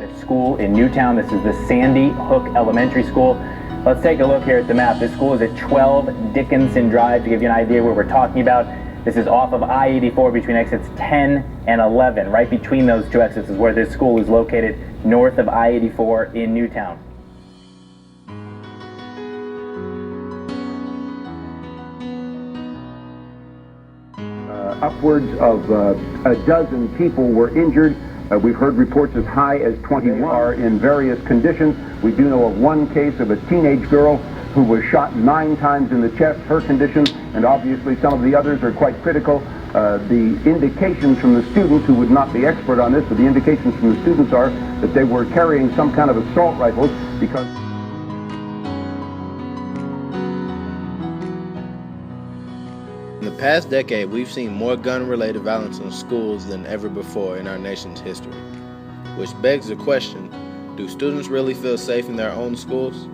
at a school in Newtown. This is the Sandy Hook Elementary School. Let's take a look here at the map. This school is at 12 Dickinson Drive to give you an idea where we're talking about. This is off of I-84 between exits 10 and 11. Right between those two exits is where this school is located, north of I-84 in Newtown. Upwards of a dozen people were injured. We've heard reports as high as 21 are in various conditions. We do know of one case of a teenage girl who was shot 9 times in the chest. Her condition, and obviously some of the others, are quite critical. The indications from the students, who would not be expert on this, but the indications from the students are that they were carrying some kind of assault rifles because... In the past decade, we've seen more gun-related violence in schools than ever before in our nation's history. Which begs the question, do students really feel safe in their own schools?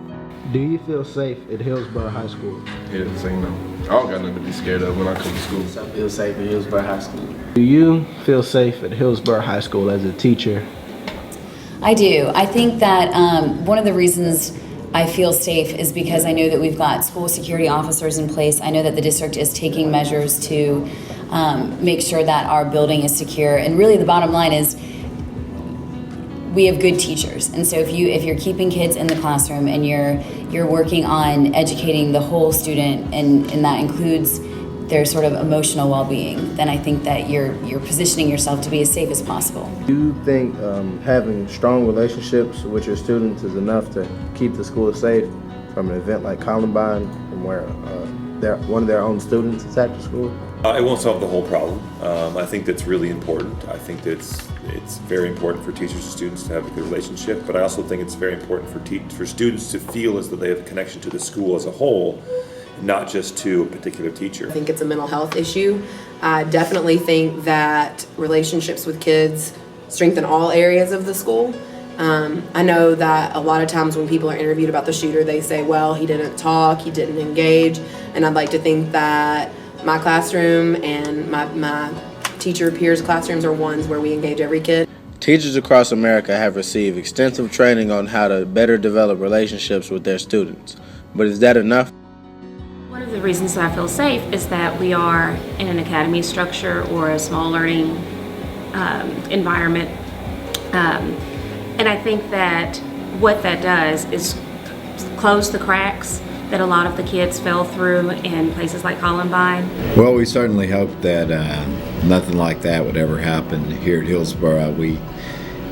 Do you feel safe at Hillsboro High School? Yeah, say no. I don't got nothing to be scared of when I come to school. I feel safe at Hillsboro High School. Do you feel safe at Hillsboro High School as a teacher? I do. I think that one of the reasons I feel safe is because I know that we've got school security officers in place. I know that the district is taking measures to make sure that our building is secure. And really the bottom line is we have good teachers. And so if you're keeping kids in the classroom and you're working on educating the whole student, and that includes their sort of emotional well-being, then I think that you're positioning yourself to be as safe as possible. Do you think having strong relationships with your students is enough to keep the school safe from an event like Columbine, from where one of their own students is at the school? It won't solve the whole problem. I think that's really important. I think that it's very important for teachers and students to have a good relationship, but I also think it's very important for students to feel as though they have a connection to the school as a whole, not just to a particular teacher. I think it's a mental health issue. I definitely think that relationships with kids strengthen all areas of the school. I know that a lot of times when people are interviewed about the shooter, they say, well, he didn't talk, he didn't engage, and I'd like to think that my classroom and my teacher peers' classrooms are ones where we engage every kid. Teachers across America have received extensive training on how to better develop relationships with their students. But is that enough? One of the reasons that I feel safe is that we are in an academy structure or a small learning environment. And I think that what that does is close the cracks that a lot of the kids fell through in places like Columbine. Well, we certainly hope that nothing like that would ever happen here at Hillsboro.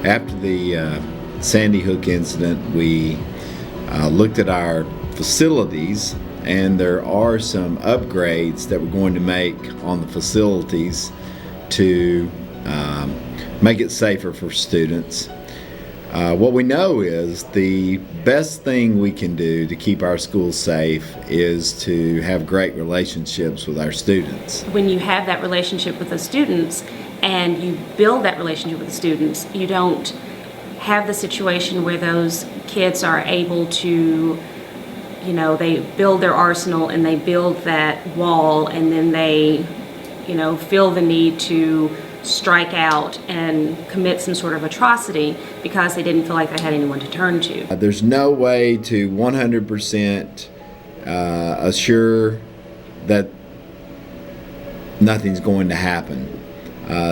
After the Sandy Hook incident, we looked at our facilities, and there are some upgrades that we're going to make on the facilities to make it safer for students. What we know is the best thing we can do to keep our schools safe is to have great relationships with our students. When you have that relationship with the students and you build that relationship with the students, you don't have the situation where those kids are able to, they build their arsenal and they build that wall, and then they, feel the need to strike out and commit some sort of atrocity because they didn't feel like they had anyone to turn to. There's no way to 100% assure that nothing's going to happen.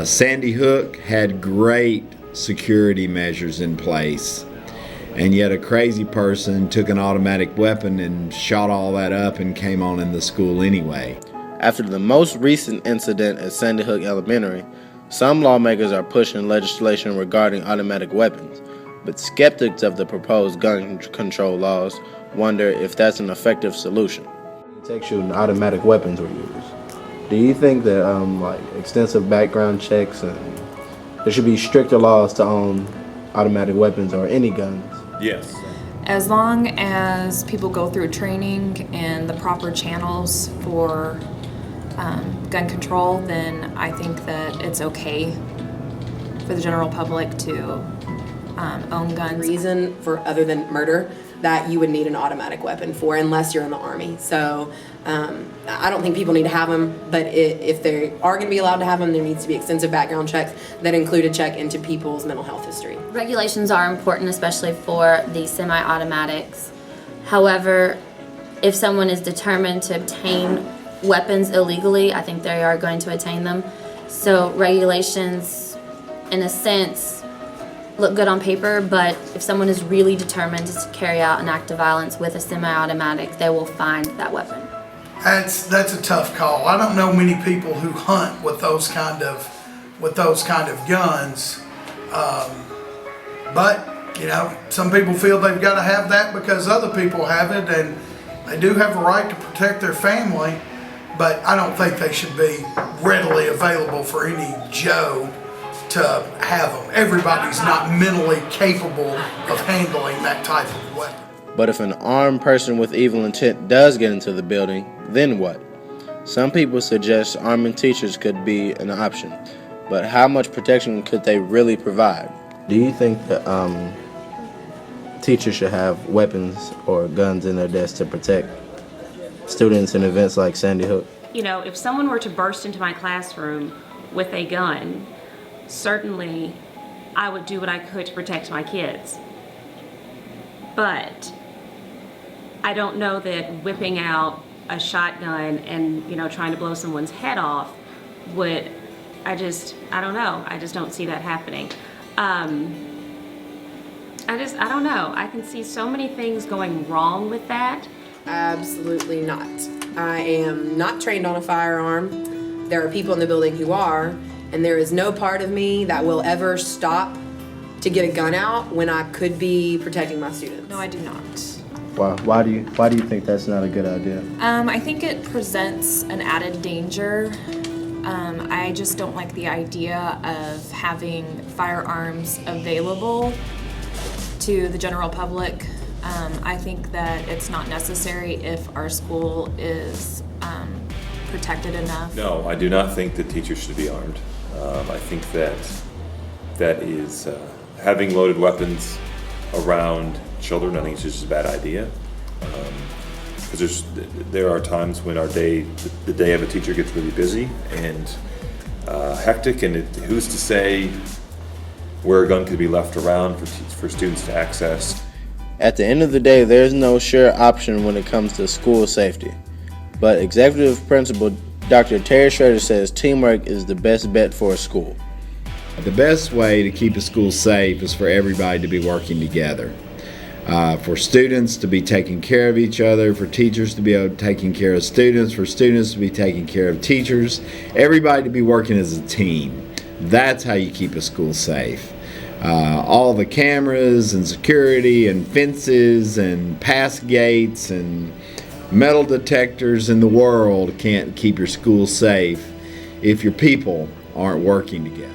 Sandy Hook had great security measures in place, and yet a crazy person took an automatic weapon and shot all that up and came on in the school anyway. After the most recent incident at Sandy Hook Elementary, some lawmakers are pushing legislation regarding automatic weapons, but skeptics of the proposed gun control laws wonder if that's an effective solution. Textual and automatic weapons were used. Do you think that extensive background checks and there should be stricter laws to own automatic weapons or any guns? Yes. As long as people go through training and the proper channels for gun control, then I think that it's okay for the general public to own guns. Reason for other than murder that you would need an automatic weapon for, unless you're in the Army. So I don't think people need to have them, but if they are going to be allowed to have them, there needs to be extensive background checks that include a check into people's mental health history. Regulations are important, especially for the semi-automatics. However, if someone is determined to obtain weapons illegally, I think they are going to attain them. So regulations, in a sense, look good on paper, but if someone is really determined to carry out an act of violence with a semi-automatic, they will find that weapon. That's a tough call. I don't know many people who hunt with those kind of guns, but you know, some people feel they've got to have that because other people have it, and they do have a right to protect their family. But I don't think they should be readily available for any Joe to have them. Everybody's not mentally capable of handling that type of weapon. But if an armed person with evil intent does get into the building, then what? Some people suggest arming teachers could be an option, but how much protection could they really provide? Do you think that teachers should have weapons or guns in their desk to protect students in events like Sandy Hook? You know, if someone were to burst into my classroom with a gun, certainly I would do what I could to protect my kids. But I don't know that whipping out a shotgun and, you know, trying to blow someone's head off would, I don't know. I just don't see that happening. I don't know. I can see so many things going wrong with that. Absolutely not. I am not trained on a firearm. There are people in the building who are, and there is no part of me that will ever stop to get a gun out when I could be protecting my students. No, I do not. Why do you think that's not a good idea? I think it presents an added danger. I just don't like the idea of having firearms available to the general public. I think that it's not necessary if our school is protected enough. No, I do not think that teachers should be armed. I think that is having loaded weapons around children, I think it's just a bad idea. Because there are times when the day of a teacher gets really busy and hectic, and who's to say where a gun could be left around for students to access. At the end of the day, there's no sure option when it comes to school safety. But Executive Principal Dr. Terry Schrader says teamwork is the best bet for a school. The best way to keep a school safe is for everybody to be working together. For students to be taking care of each other, for teachers to be taking care of students, for students to be taking care of teachers, everybody to be working as a team. That's how you keep a school safe. All the cameras and security and fences and pass gates and metal detectors in the world can't keep your school safe if your people aren't working together.